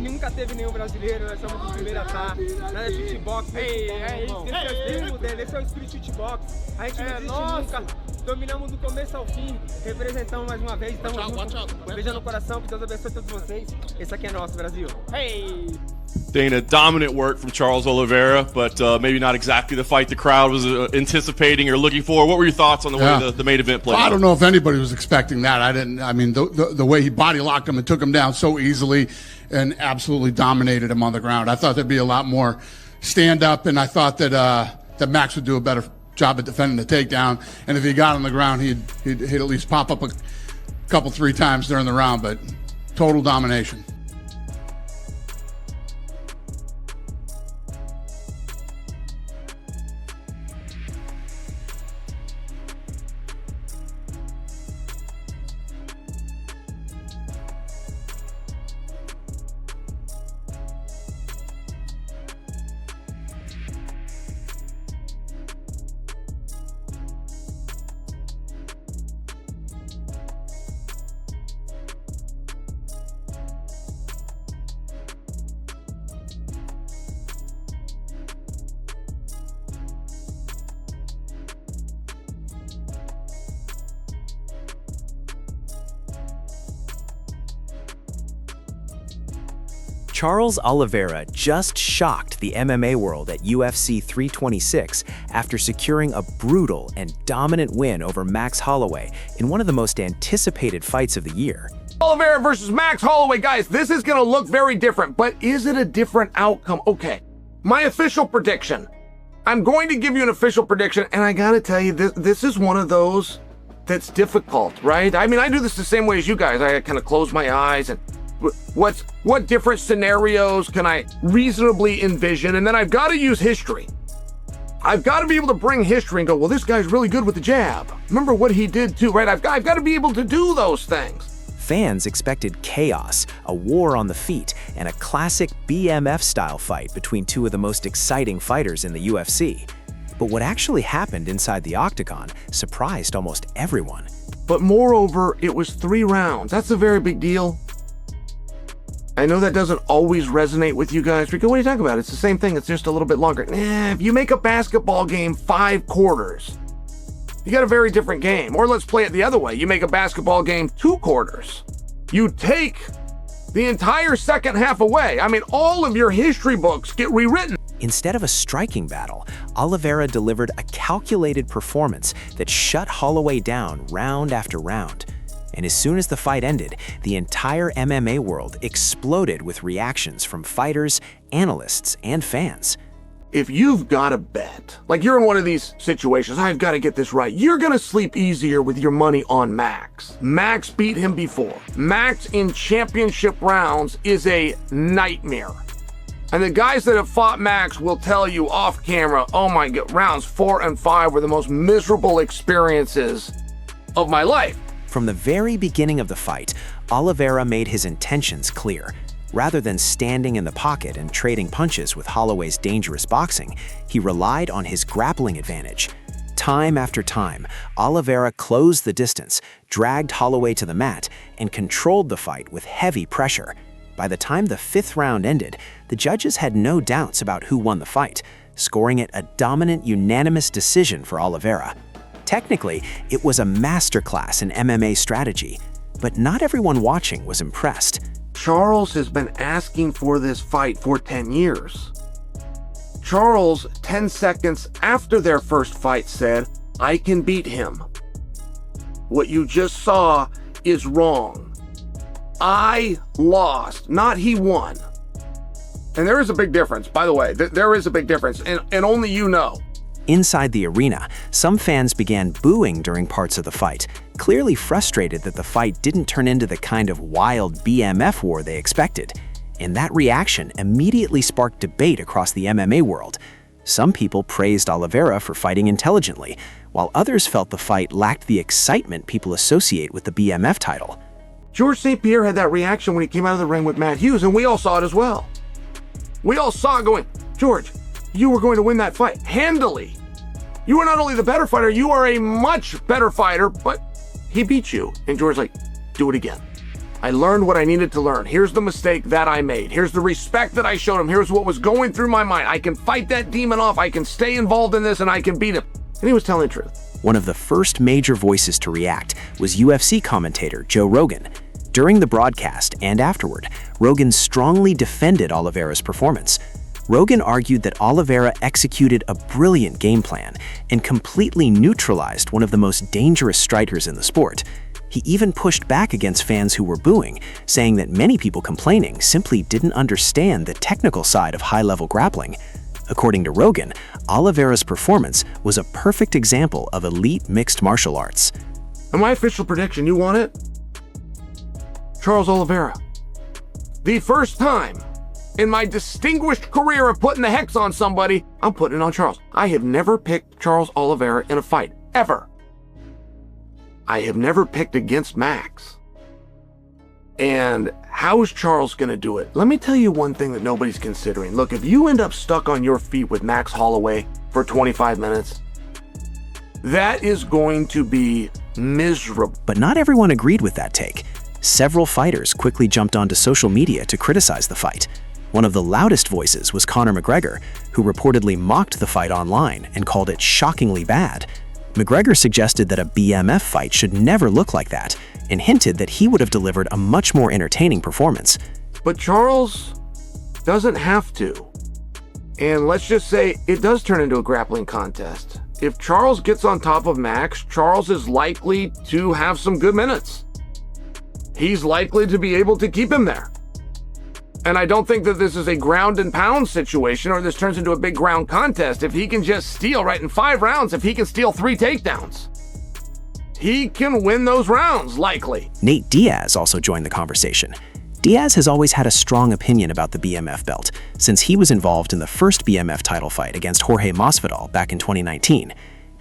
nunca teve nenhum brasileiro, nós somos o primeiro a estar na shootbox. Esse é o Street Shootbox. A gente não desiste nunca, dominamos do começo ao fim, representamos mais uma vez, estamos juntos. Beijo no coração, que Deus abençoe todos vocês. Esse aqui é nosso, Brasil. Hey! Dana, dominant work from Charles Oliveira, but maybe not exactly the fight the crowd was anticipating or looking for. What were your thoughts on the way the main event played? I don't know if anybody was expecting that. I mean, the way he body locked him and took him down so easily and absolutely dominated him on the ground. I thought there'd be a lot more stand up, and I thought that Max would do a better job at defending the takedown. And if he got on the ground, he'd at least pop up a couple, 3 times during the round, but total domination. Charles Oliveira just shocked the MMA world at UFC 326 after securing a brutal and dominant win over Max Holloway in one of the most anticipated fights of the year. Oliveira versus Max Holloway, guys, this is going to look very different, but is it a different outcome? Okay, my official prediction. I'm going to give you an official prediction, and I got to tell you, this is one of those that's difficult, right? I mean, I do this the same way as you guys. I kind of close my eyes and what different scenarios can I reasonably envision? And then I've got to use history. I've got to be able to bring history and go, well, this guy's really good with the jab. Remember what he did too, right? I've got to be able to do those things. Fans expected chaos, a war on the feet, and a classic BMF-style fight between two of the most exciting fighters in the UFC. But what actually happened inside the octagon surprised almost everyone. But moreover, it was 3 rounds. That's a very big deal. I know that doesn't always resonate with you guys because what are you talking about? It's the same thing, it's just a little bit longer. Nah, if you make a basketball game 5 quarters, you got a very different game. Or let's play it the other way. You make a basketball game 2 quarters. You take the entire second half away. I mean, all of your history books get rewritten. Instead of a striking battle, Oliveira delivered a calculated performance that shut Holloway down round after round. And as soon as the fight ended, the entire MMA world exploded with reactions from fighters, analysts, and fans. If you've got a bet, like you're in one of these situations, I've got to get this right, you're going to sleep easier with your money on Max. Max beat him before. Max in championship rounds is a nightmare. And the guys that have fought Max will tell you off camera, oh my God, rounds 4 and 5 were the most miserable experiences of my life. From the very beginning of the fight, Oliveira made his intentions clear. Rather than standing in the pocket and trading punches with Holloway's dangerous boxing, he relied on his grappling advantage. Time after time, Oliveira closed the distance, dragged Holloway to the mat, and controlled the fight with heavy pressure. By the time the 5th round ended, the judges had no doubts about who won the fight, scoring it a dominant unanimous decision for Oliveira. Technically, it was a masterclass in MMA strategy, but not everyone watching was impressed. Charles has been asking for this fight for 10 years. Charles, 10 seconds after their first fight, said, I can beat him. What you just saw is wrong. I lost, not he won. And there is a big difference, by the way. There is a big difference, and only you know. Inside the arena, some fans began booing during parts of the fight, clearly frustrated that the fight didn't turn into the kind of wild BMF war they expected. And that reaction immediately sparked debate across the MMA world. Some people praised Oliveira for fighting intelligently, while others felt the fight lacked the excitement people associate with the BMF title. George St. Pierre had that reaction when he came out of the ring with Matt Hughes, and we all saw it as well. We all saw it going, George, you were going to win that fight handily. You are not only the better fighter, you are a much better fighter, but he beat you. And George's like, do it again. I learned what I needed to learn. Here's the mistake that I made. Here's the respect that I showed him. Here's what was going through my mind. I can fight that demon off. I can stay involved in this, and I can beat him. And he was telling the truth. One of the first major voices to react was UFC commentator Joe Rogan. During the broadcast and afterward, Rogan strongly defended Oliveira's performance. Rogan argued that Oliveira executed a brilliant game plan and completely neutralized one of the most dangerous strikers in the sport. He even pushed back against fans who were booing, saying that many people complaining simply didn't understand the technical side of high-level grappling. According to Rogan, Oliveira's performance was a perfect example of elite mixed martial arts. And my official prediction, you want it? Charles Oliveira. The first time in my distinguished career of putting the hex on somebody, I'm putting it on Charles. I have never picked Charles Oliveira in a fight, ever. I have never picked against Max. And how is Charles going to do it? Let me tell you one thing that nobody's considering. Look, if you end up stuck on your feet with Max Holloway for 25 minutes, that is going to be miserable. But not everyone agreed with that take. Several fighters quickly jumped onto social media to criticize the fight. One of the loudest voices was Conor McGregor, who reportedly mocked the fight online and called it shockingly bad. McGregor suggested that a BMF fight should never look like that and hinted that he would have delivered a much more entertaining performance. But Charles doesn't have to. And let's just say it does turn into a grappling contest. If Charles gets on top of Max, Charles is likely to have some good minutes. He's likely to be able to keep him there. And I don't think that this is a ground and pound situation or this turns into a big ground contest. If he can just steal, right, in 5 rounds, if he can steal 3 takedowns, he can win those rounds, likely. Nate Diaz also joined the conversation. Diaz has always had a strong opinion about the BMF belt, since he was involved in the first BMF title fight against Jorge Masvidal back in 2019.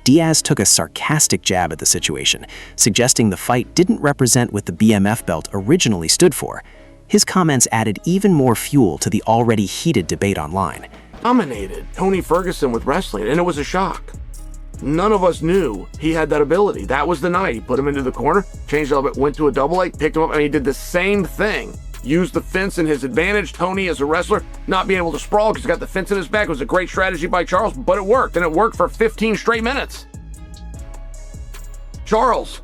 Diaz took a sarcastic jab at the situation, suggesting the fight didn't represent what the BMF belt originally stood for. His comments added even more fuel to the already heated debate online. Dominated Tony Ferguson with wrestling, and it was a shock. None of us knew he had that ability. That was the night. He put him into the corner, changed a little bit, went to a double leg, picked him up, and he did the same thing. Used the fence in his advantage. Tony, as a wrestler, not being able to sprawl because he's got the fence in his back, was a great strategy by Charles, but it worked, and it worked for 15 straight minutes. Charles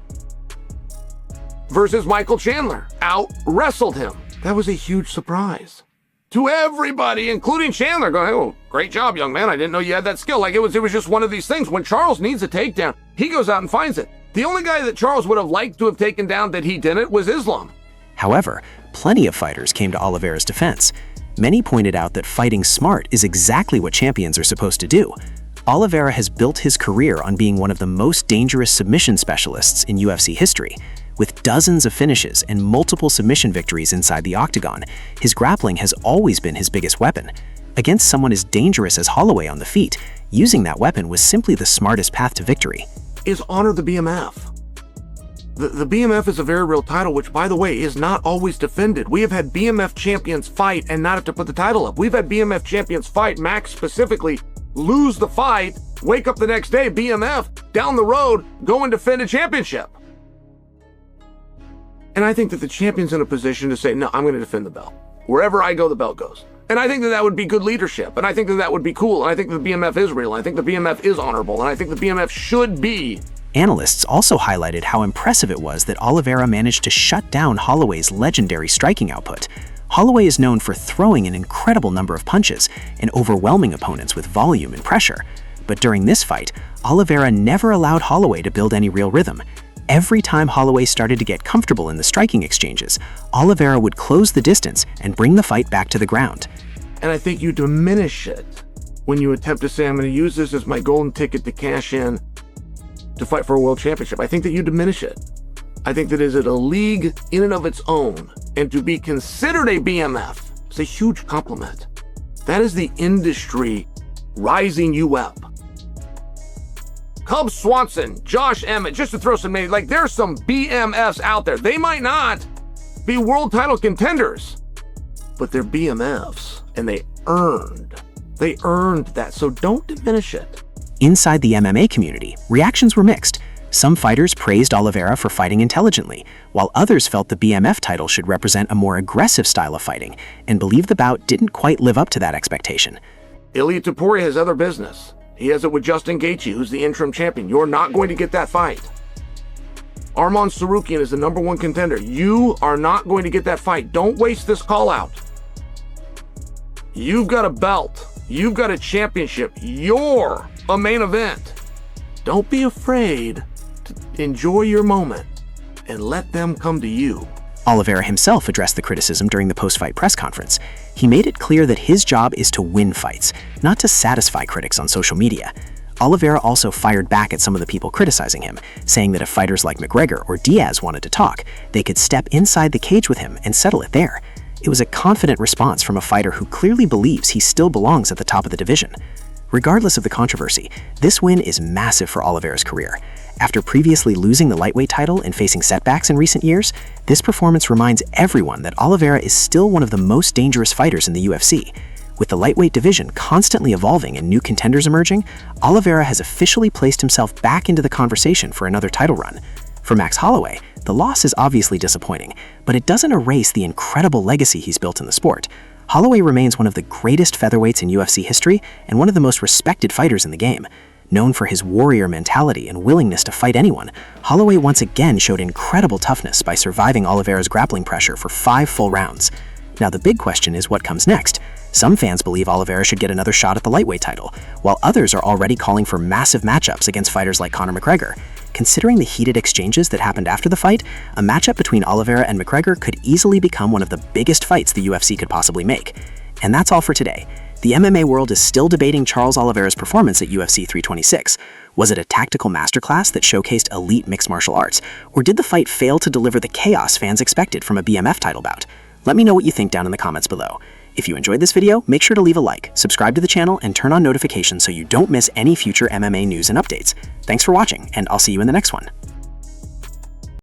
versus Michael Chandler out-wrestled him. That was a huge surprise to everybody, including Chandler, going, "Oh, great job, young man. I didn't know you had that skill." Like it was just one of these things. When Charles needs a takedown, he goes out and finds it. The only guy that Charles would have liked to have taken down that he didn't was Islam. However, plenty of fighters came to Oliveira's defense. Many pointed out that fighting smart is exactly what champions are supposed to do. Oliveira has built his career on being one of the most dangerous submission specialists in UFC history. With dozens of finishes and multiple submission victories inside the octagon, his grappling has always been his biggest weapon. Against someone as dangerous as Holloway on the feet, using that weapon was simply the smartest path to victory. Is honor the BMF. The BMF is a very real title, which, by the way, is not always defended. We have had BMF champions fight and not have to put the title up. We've had BMF champions fight, Max specifically, lose the fight, wake up the next day, BMF, down the road, go and defend a championship. And I think that the champion's in a position to say, no, I'm going to defend the belt. Wherever I go, the belt goes. And I think that that would be good leadership. And I think that that would be cool. And I think the BMF is real. And I think the BMF is honorable. And I think the BMF should be. Analysts also highlighted how impressive it was that Oliveira managed to shut down Holloway's legendary striking output. Holloway is known for throwing an incredible number of punches and overwhelming opponents with volume and pressure. But during this fight, Oliveira never allowed Holloway to build any real rhythm. Every time Holloway started to get comfortable in the striking exchanges, Oliveira would close the distance and bring the fight back to the ground. And I think you diminish it when you attempt to say, I'm going to use this as my golden ticket to cash in to fight for a world championship. I think that you diminish it. I think that is it a league in and of its own. And to be considered a BMF is a huge compliment. That is the industry rising you up. Cub Swanson, Josh Emmett, just to throw some names, like there's some BMFs out there. They might not be world title contenders, but they're BMFs, and they earned that, so don't diminish it. Inside the MMA community, reactions were mixed. Some fighters praised Oliveira for fighting intelligently, while others felt the BMF title should represent a more aggressive style of fighting, and believed the bout didn't quite live up to that expectation. Ilia Topuria has other business. He has it with Justin Gaethje, who's the interim champion. You're not going to get that fight. Arman Tsarukyan is the #1 contender. You are not going to get that fight. Don't waste this call out. You've got a belt. You've got a championship. You're a main event. Don't be afraid to enjoy your moment and let them come to you. Oliveira himself addressed the criticism during the post-fight press conference. He made it clear that his job is to win fights, not to satisfy critics on social media. Oliveira also fired back at some of the people criticizing him, saying that if fighters like McGregor or Diaz wanted to talk, they could step inside the cage with him and settle it there. It was a confident response from a fighter who clearly believes he still belongs at the top of the division. Regardless of the controversy, this win is massive for Oliveira's career. After previously losing the lightweight title and facing setbacks in recent years, this performance reminds everyone that Oliveira is still one of the most dangerous fighters in the UFC. With the lightweight division constantly evolving and new contenders emerging, Oliveira has officially placed himself back into the conversation for another title run. For Max Holloway, the loss is obviously disappointing, but it doesn't erase the incredible legacy he's built in the sport. Holloway remains one of the greatest featherweights in UFC history and one of the most respected fighters in the game. Known for his warrior mentality and willingness to fight anyone, Holloway once again showed incredible toughness by surviving Oliveira's grappling pressure for 5 full rounds. Now the big question is what comes next. Some fans believe Oliveira should get another shot at the lightweight title, while others are already calling for massive matchups against fighters like Conor McGregor. Considering the heated exchanges that happened after the fight, a matchup between Oliveira and McGregor could easily become one of the biggest fights the UFC could possibly make. And that's all for today. The MMA world is still debating Charles Oliveira's performance at UFC 326. Was it a tactical masterclass that showcased elite mixed martial arts, or did the fight fail to deliver the chaos fans expected from a BMF title bout? Let me know what you think down in the comments below. If you enjoyed this video, make sure to leave a like, subscribe to the channel, and turn on notifications so you don't miss any future MMA news and updates. Thanks for watching, and I'll see you in the next one.